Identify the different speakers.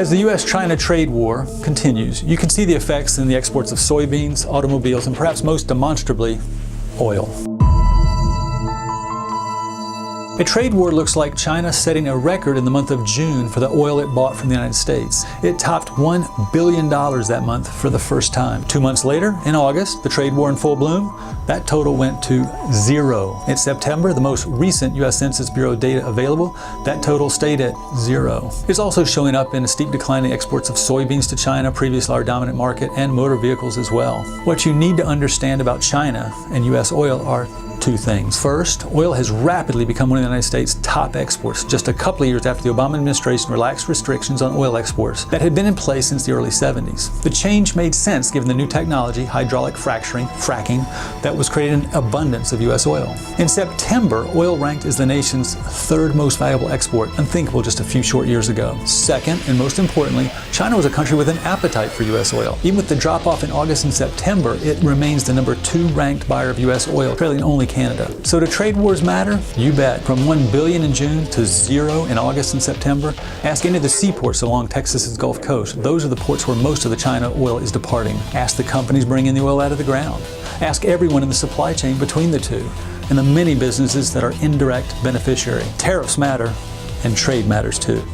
Speaker 1: As the U.S.-China trade war continues, you can see the effects in the exports of soybeans, automobiles, and perhaps most demonstrably, oil. A trade war looks like China setting a record in the month of June for the oil it bought from the United States. It topped $1 billion that month for the first time. 2 months later, in August, the trade war in full bloom, that total went to zero. In September, the most recent U.S. Census Bureau data available, that total stayed at zero. It's also showing up in a steep decline in exports of soybeans to China, previously our dominant market, and motor vehicles as well. What you need to understand about China and U.S. oil are two things. First, oil has rapidly become one of the United States' top exports, just a couple of years after the Obama administration relaxed restrictions on oil exports that had been in place since the early 70s. The change made sense given the new technology, hydraulic fracturing, fracking, that was creating an abundance of U.S. oil. In September, oil ranked as the nation's third most valuable export, unthinkable just a few short years ago. Second, and most importantly, China was a country with an appetite for U.S. oil. Even with the drop-off in August and September, it remains the #2 ranked buyer of U.S. oil, trailing only Canada. So do trade wars matter? You bet. From $1 billion in June to zero in August and September, ask any of the seaports along Texas's Gulf Coast. Those are the ports where most of the China oil is departing. Ask the companies bringing the oil out of the ground. Ask everyone in the supply chain between the two, and the many businesses that are indirect beneficiary. Tariffs matter, and trade matters too.